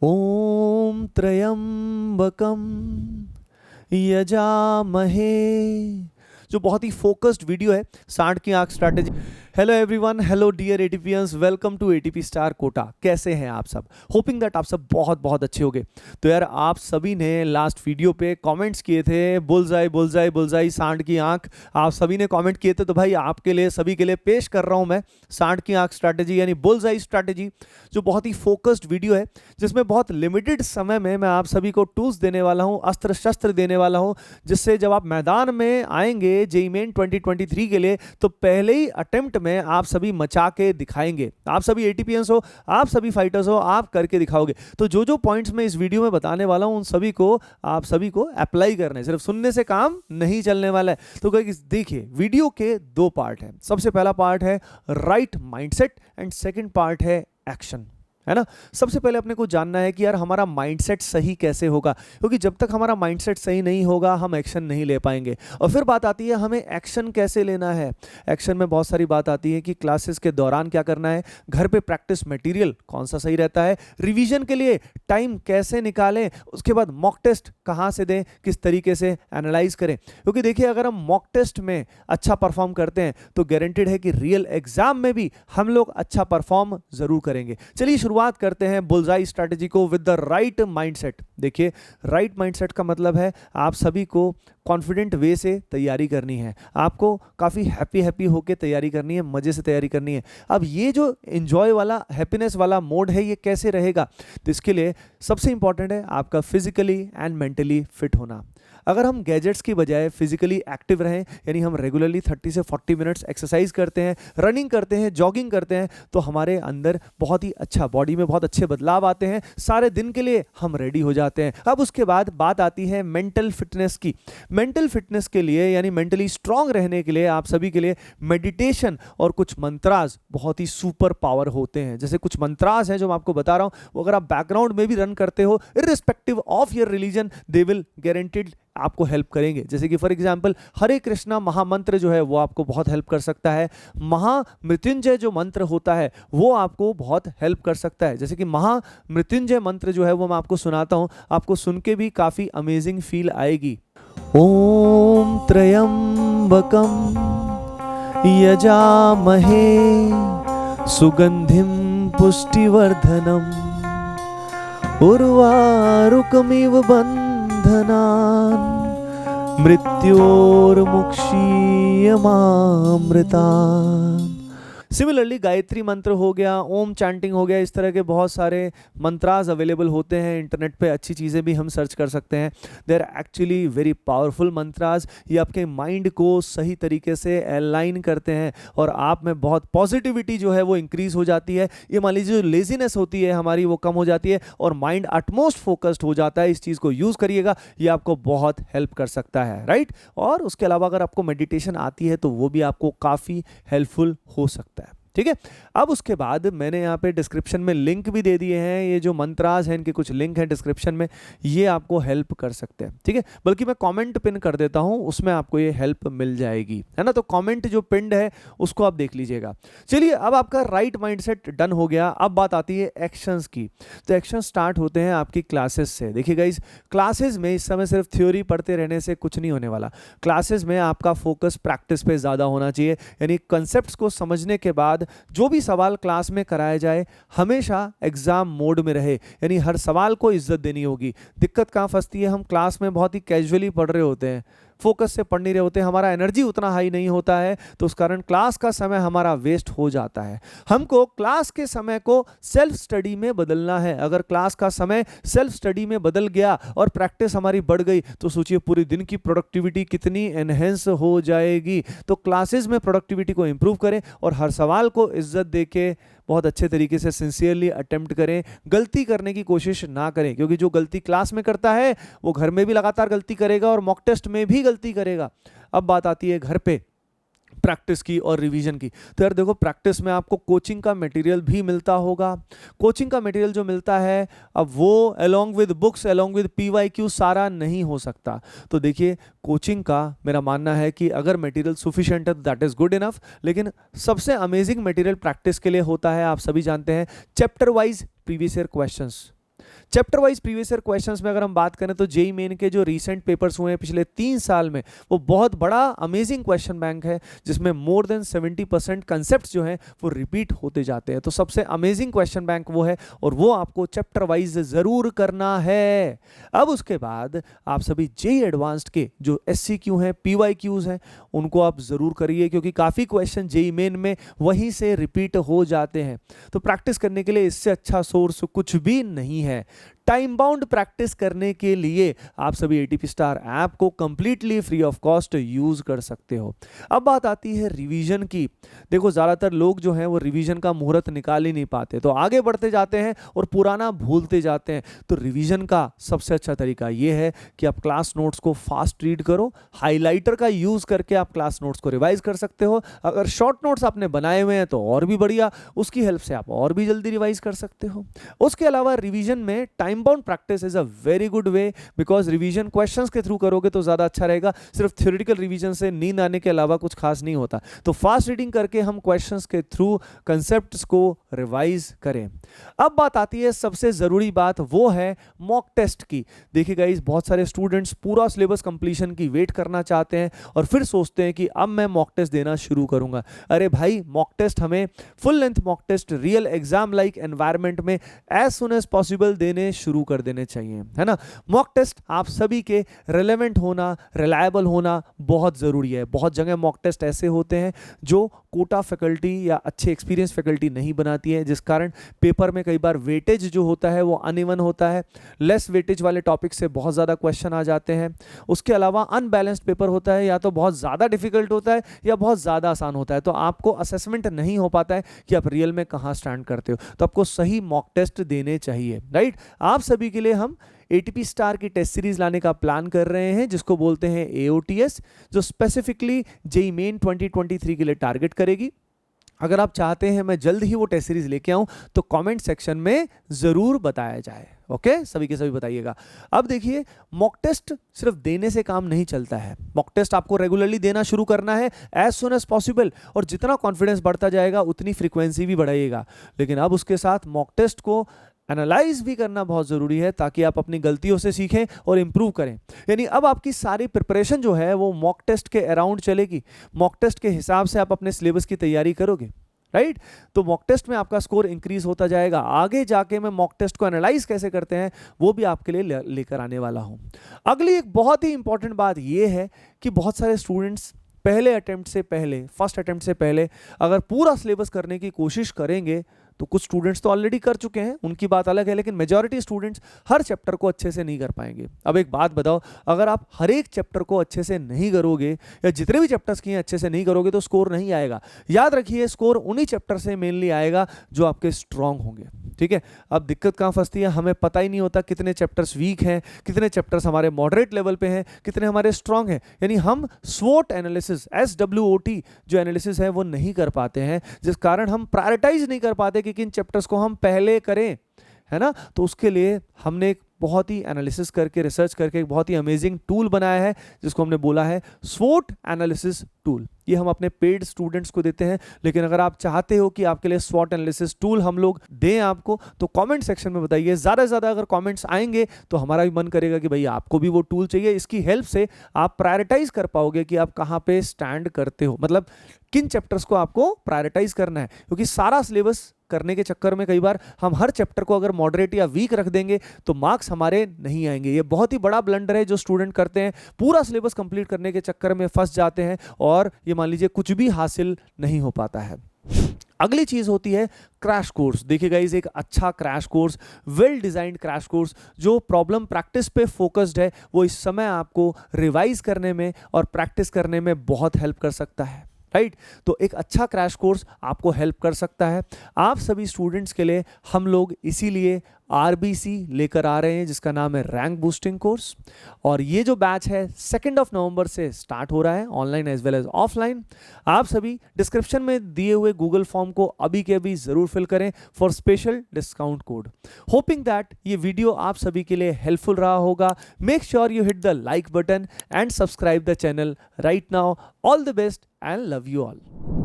ओम त्र्यंबकम यजामहे, जो बहुत ही फोकस्ड वीडियो है सांड की आंख strategy. Hello everyone, hello dear ATPians, welcome to ATP star Kota. कैसे हैं आप सब? होपिंग दैट आप सब बहुत बहुत अच्छे होंगे। तो यार आप सभी ने लास्ट वीडियो पे कमेंट्स किए थे बुलजाई बुलजाई बुलजाई सांड की आंख, आप सभी ने कमेंट किए थे। तो भाई आपके लिए, सभी के लिए पेश कर रहा हूं मैं सांड की आंख स्ट्रैटेजी यानी बुलजाई स्ट्रैटेजी, जो बहुत ही फोकस्ड वीडियो है जिसमें बहुत लिमिटेड समय में मैं आप सभी को टूल्स देने वाला हूं, अस्त्र शस्त्र देने वाला हूं, जिससे जब आप मैदान में आएंगे जेईई मेन 2023 के लिए तो पहले ही अटेम्प्ट में आप सभी मचा के दिखाएंगे। आप सभी एटीपीएंस हो, आप सभी फाइटर्स हो, आप करके दिखाओगे। तो जो जो पॉइंट्स मैं इस वीडियो में बताने वाला हूं उन सभी को आप सभी को अप्लाई करना है, सिर्फ सुनने से काम नहीं चलने वाला है। तो देखिए वीडियो के दो पार्ट हैं। सबसे पहला पार्ट है right mindset and second part है एक्शन, है ना। सबसे पहले अपने को जानना है कि यार हमारा माइंडसेट सही कैसे होगा, क्योंकि जब तक हमारा माइंडसेट सही नहीं होगा हम एक्शन नहीं ले पाएंगे। और फिर बात आती है हमें एक्शन कैसे लेना है। एक्शन में बहुत सारी बात आती है कि क्लासेस के दौरान क्या करना है, घर पे प्रैक्टिस मटेरियल कौन सा सही रहता है, रिवीजन के लिए टाइम कैसे निकालें, उसके बाद मॉक टेस्ट कहाँ से दें, किस तरीके से एनालाइज करें। क्योंकि देखिए अगर हम मॉक टेस्ट में अच्छा परफॉर्म करते हैं तो गारंटेड है कि रियल एग्जाम में भी हम लोग अच्छा परफॉर्म जरूर करेंगे। चलिए शुरुआत करते हैं बुलजाई स्ट्रैटेजी को विद द राइट माइंडसेट। देखिए राइट माइंडसेट का मतलब है आप सभी को कॉन्फिडेंट वे से तैयारी करनी है, आपको काफ़ी हैप्पी होकर तैयारी करनी है, मज़े से तैयारी करनी है। अब ये जो एंजॉय वाला, हैप्पीनेस वाला मोड है ये कैसे रहेगा, तो इसके लिए सबसे इंपॉर्टेंट है आपका फिजिकली एंड मेंटली फिट होना। अगर हम गैजेट्स की बजाय फिजिकली एक्टिव रहें, यानी हम रेगुलरली 30 से 40 मिनट्स एक्सरसाइज करते हैं, रनिंग करते हैं, जॉगिंग करते हैं, तो हमारे अंदर बहुत ही अच्छा, बॉडी में बहुत अच्छे बदलाव आते हैं, सारे दिन के लिए हम रेडी हो जाते हैं। अब उसके बाद बात आती है मेंटल फिटनेस की। मेंटल फिटनेस के लिए यानी मेंटली स्ट्रांग रहने के लिए आप सभी के लिए मेडिटेशन और कुछ मंत्रास बहुत ही सुपर पावर होते हैं। जैसे कुछ मंत्रास हैं जो मैं आपको बता रहा हूं, वो अगर आप बैकग्राउंड में भी रन करते हो irrespective of your religion, they will guaranteed आपको हेल्प करेंगे। जैसे कि फॉर एग्जांपल हरे कृष्णा महामंत्र जो है वो आपको बहुत हेल्प कर सकता है। महामृत्युंजय जो मंत्र होता है वो आपको बहुत हेल्प कर सकता है। जैसे कि महामृत्युंजय मंत्र जो है वो मैं आपको सुनाता हूं, आपको सुन के भी काफी अमेजिंग फील आएगी। ओम त्र्यंबकम यजामहे सुगंधिम पुष्टिवर्धनम उर्वारुकमिव बंधनान् मृत्योर्मुक्षीयमामृतान्। सिमिलरली गायत्री मंत्र हो गया, ओम चैंटिंग हो गया, इस तरह के बहुत सारे मंत्रास अवेलेबल होते हैं इंटरनेट पे। अच्छी चीज़ें भी हम सर्च कर सकते हैं। They are actually very powerful mantras. ये आपके माइंड को सही तरीके से अलाइन करते हैं और आप में बहुत पॉजिटिविटी जो है वो इंक्रीज हो जाती है। ये मान लीजिए जो लेजीनेस होती है हमारी वो कम हो जाती है और माइंड एटमोस्ट फोकस्ड हो जाता है। इस चीज़ को यूज़ करिएगा, ये आपको बहुत हेल्प कर सकता है, राइट। और उसके अलावा अगर आपको मेडिटेशन आती है तो वो भी आपको काफ़ी हेल्पफुल हो सकता है, ठीक है। अब उसके बाद मैंने यहाँ पे डिस्क्रिप्शन में लिंक भी दे दिए हैं। ये जो मंत्रास हैं इनके कुछ लिंक हैं डिस्क्रिप्शन में, ये आपको हेल्प कर सकते हैं, ठीक है। बल्कि मैं कमेंट पिन कर देता हूँ, उसमें आपको ये हेल्प मिल जाएगी, है ना। तो कमेंट जो पिंड है उसको आप देख लीजिएगा। चलिए अब आपका राइट माइंडसेट डन हो गया। अब बात आती है एक्शंस की। तो एक्शन स्टार्ट होते हैं आपकी क्लासेस से। देखिए गाइस, क्लासेस में इस समय सिर्फ थ्योरी पढ़ते रहने से कुछ नहीं होने वाला। क्लासेस में आपका फोकस प्रैक्टिस पे ज़्यादा होना चाहिए, यानी कंसेप्ट को समझने के बाद जो भी सवाल क्लास में कराया जाए हमेशा एग्जाम मोड में रहे, यानी हर सवाल को इज्जत देनी होगी। दिक्कत कहाँ फंसती है, हम क्लास में बहुत ही कैजुअली पढ़ रहे होते हैं, फोकस से पढ़ नहीं रहे होते, हमारा एनर्जी उतना हाई नहीं होता है, तो उस कारण क्लास का समय हमारा वेस्ट हो जाता है। हमको क्लास के समय को सेल्फ स्टडी में बदलना है। अगर क्लास का समय सेल्फ स्टडी में बदल गया और प्रैक्टिस हमारी बढ़ गई तो सोचिए पूरे दिन की प्रोडक्टिविटी कितनी एनहेंस हो जाएगी। तो क्लासेस में प्रोडक्टिविटी को इंप्रूव करें और हर सवाल को इज्जत देके बहुत अच्छे तरीके से सिंसियरली अटेम्प्ट करें। गलती करने की कोशिश ना करें, क्योंकि जो गलती क्लास में करता है वो घर में भी लगातार गलती करेगा और मॉक टेस्ट में भी गलती करेगा। अब बात आती है घर पे प्रैक्टिस की और रिवीजन की। तो यार देखो, प्रैक्टिस में आपको कोचिंग का मटेरियल भी मिलता होगा। कोचिंग का मटेरियल जो मिलता है अब वो along with books, along with PYQ सारा नहीं हो सकता। तो देखिए कोचिंग का मेरा मानना है कि अगर मटेरियल सफिशिएंट है तो दैट इज गुड इनफ, लेकिन सबसे अमेजिंग मटेरियल प्रैक्टिस के लिए होता है, आप सभी जानते हैं, chapter wise previous year questions. Chapter wise previous year questions में अगर हम बात करें तो जेईई मेन के जो रीसेंट पेपर्स हुए हैं पिछले 3 साल में, वो बहुत बड़ा अमेजिंग क्वेश्चन बैंक है, जिसमें मोर देन 70% कंसेप्ट जो हैं वो रिपीट होते जाते हैं। तो सबसे अमेजिंग क्वेश्चन बैंक वो है, और वो आपको चैप्टर वाइज जरूर करना है। अब उसके बाद आप सभी जेईई एडवांस्ड के जो एससीक्यू हैं, पीवाईक्यूज हैं, उनको आप जरूर करिए, क्योंकि काफी क्वेश्चन जेईई मेन में वहीं से रिपीट हो जाते हैं। तो प्रैक्टिस करने के लिए इससे अच्छा सोर्स कुछ भी नहीं है। टाइम बाउंड प्रैक्टिस करने के लिए आप सभी एटीपी स्टार ऐप को completely free of cost use कर सकते हो। अब बात आती है रिवीजन की। देखो, ज्यादातर लोग जो हैं वो रिवीजन का मुहूर्त निकाल ही नहीं पाते, तो आगे बढ़ते जाते हैं और पुराना भूलते जाते हैं। तो रिवीजन का सबसे अच्छा तरीका यह है कि आप क्लास नोट्स को फास्ट रीड करो। हाइलाइटर का यूज करके आप क्लास नोट्स को रिवाइज कर सकते हो। अगर शॉर्ट नोट्स आपने बनाए हुए हैं तो और भी बढ़िया, उसकी हेल्प से आप और भी जल्दी रिवाइज कर सकते हो। उसके अलावा रिवीजन में time bound practice is a very good way, because revision questions के थ्रू करोगे तो ज्यादा अच्छा रहेगा। सिर्फ थ्योरेटिकल रिवीजन से नींद आने के अलावा कुछ खास नहीं होता। तो फास्ट रीडिंग करके हम क्वेश्चंस के थ्रू कंसेप्ट्स को रिवाइज करें। अब बात आती है सबसे जरूरी बात, वो है मॉक टेस्ट की। देखिए गाइस, बहुत सारे स्टूडेंट्स पूरा सिलेबस कंप्लीशन की वेट करना चाहते हैं और फिर सोचते हैं कि अब मैं मॉक टेस्ट देना शुरू करूंगा। अरे भाई, मॉक टेस्ट हमें full length mock test real exam like environment में एज सुन एज पॉसिबल देने शुरू कर देने चाहिए, है ना। मॉक टेस्ट आप सभी के रिलेवेंट होना, रिलायबल होना बहुत जरूरी है। बहुत जगह मॉक टेस्ट ऐसे होते हैं जो कोटा फैकल्टी या अच्छे एक्सपीरियंस फैकल्टी नहीं बनाती है, जिस कारण पेपर में कई बार वेटेज जो होता है वो अनइवन होता है। लेस वेटेज वाले टॉपिक से बहुत ज़्यादा क्वेश्चन आ जाते हैं। उसके अलावा अनबैलेंस्ड पेपर होता है, या तो बहुत ज़्यादा डिफिकल्ट होता है या बहुत ज़्यादा आसान होता है। तो आपको असेसमेंट नहीं हो पाता है कि आप रियल में कहाँ स्टैंड करते हो। तो आपको सही मॉक टेस्ट देने चाहिए, राइट। आप सभी के लिए हम एटीपी स्टार की टेस्ट सीरीज लाने का प्लान कर रहे हैं, जिसको बोलते हैं एओटीएस, जो स्पेसिफिकली जेईई मेन 2023 के लिए टारगेट करेगी। अगर आप चाहते हैं मैं जल्द ही वो टेस्ट सीरीज लेके आऊं तो कमेंट सेक्शन में जरूर बताया जाए। ओके, सभी के सभी बताइएगा। अब देखिए, मॉक टेस्ट सिर्फ देने से काम नहीं चलता है। मॉक टेस्ट आपको रेगुलरली देना शुरू करना है एज सुन एज पॉसिबल, और जितना कॉन्फिडेंस बढ़ता जाएगा उतनी फ्रीक्वेंसी भी बढ़ाइएगा। लेकिन अब उसके साथ मॉक टेस्ट को एनालाइज भी करना बहुत जरूरी है, ताकि आप अपनी गलतियों से सीखें और इंप्रूव करें। यानी अब आपकी सारी प्रिपरेशन जो है वो मॉक टेस्ट के अराउंड चलेगी। मॉक टेस्ट के हिसाब से आप अपने सिलेबस की तैयारी करोगे, राइट। तो मॉक टेस्ट में आपका स्कोर इंक्रीज होता जाएगा। आगे जाके मैं मॉक टेस्ट को एनालाइज कैसे करते हैं वो भी आपके लिए लेकर आने वाला हूं। अगली एक बहुत ही इंपॉर्टेंट बात यह है कि बहुत सारे स्टूडेंट्स पहले अटेम्प्ट से पहले, फर्स्ट अटेम्प्ट से पहले अगर पूरा सिलेबस करने की कोशिश करेंगे, तो कुछ स्टूडेंट्स तो ऑलरेडी कर चुके हैं, उनकी बात अलग है, लेकिन मेजॉरिटी स्टूडेंट्स हर चैप्टर को अच्छे से नहीं कर पाएंगे। अब एक बात बताओ, अगर आप हर एक चैप्टर को अच्छे से नहीं करोगे, या जितने भी चैप्टर्स किए अच्छे से नहीं करोगे, तो स्कोर नहीं आएगा। याद रखिए, स्कोर उन्हीं चैप्टर से मेनली आएगा जो आपके स्ट्रांग होंगे, ठीक है। अब दिक्कत कहाँ फंसती है, हमें पता ही नहीं होता कितने चैप्टर्स वीक हैं, कितने चैप्टर्स हमारे मॉडरेट लेवल पे हैं, कितने हमारे स्ट्रांग हैं। यानी हम स्वोट एनालिसिस, SWOT जो एनालिसिस है वो नहीं कर पाते हैं, जिस कारण हम प्रायोरिटाइज नहीं कर पाते कि किन चैप्टर्स को हम पहले करें, है ना। तो उसके लिए हमने एक बहुत ही एनालिसिस करके, रिसर्च करके एक बहुत ही अमेजिंग टूल बनाया है, जिसको हमने बोला है स्वोट एनालिसिस टूल। ये हम अपने पेड स्टूडेंट्स को देते हैं, लेकिन अगर आप चाहते हो कि आपके लिए स्वॉट एनालिसिस टूल हम लोग दें आपको, तो कमेंट सेक्शन में बताइए। ज़्यादा से ज़्यादा अगर कमेंट्स आएंगे तो हमारा भी मन करेगा कि भाई आपको भी वो टूल चाहिए। इसकी हेल्प से आप प्रायोरिटाइज कर पाओगे कि आप कहाँ पे स्टैंड करते हो, मतलब किन चैप्टर्स को आपको प्रायोरिटाइज करना है। क्योंकि सारा सिलेबस करने के चक्कर में कई बार हम हर चैप्टर को अगर मॉडरेट या वीक रख देंगे तो मार्क्स हमारे नहीं आएंगे। ये बहुत ही बड़ा ब्लंडर है जो स्टूडेंट करते हैं, पूरा सिलेबस कंप्लीट करने के चक्कर में फंस जाते हैं और ये मान लीजिए कुछ भी हासिल नहीं हो पाता है। अगली चीज होती है क्रैश कोर्स। देखिए गाइस, एक अच्छा crash course, well designed crash course जो प्रॉब्लम प्रैक्टिस पे फोकस्ड है, वो इस समय आपको रिवाइज करने में और प्रैक्टिस करने में बहुत हेल्प कर सकता है, राइट। तो एक अच्छा क्रैश कोर्स आपको हेल्प कर सकता है। आप सभी स्टूडेंट्स के लिए हम लोग इसीलिए RBC लेकर आ रहे हैं, जिसका नाम है रैंक बूस्टिंग कोर्स। और ये जो बैच है 2 नवंबर से स्टार्ट हो रहा है, online as well as offline. आप सभी डिस्क्रिप्शन में दिए हुए गूगल फॉर्म को अभी के अभी जरूर फिल करें for special discount code. Hoping that ये वीडियो आप सभी के लिए हेल्पफुल रहा होगा। Make sure you hit the like button and subscribe the channel right now. All the best and love you all.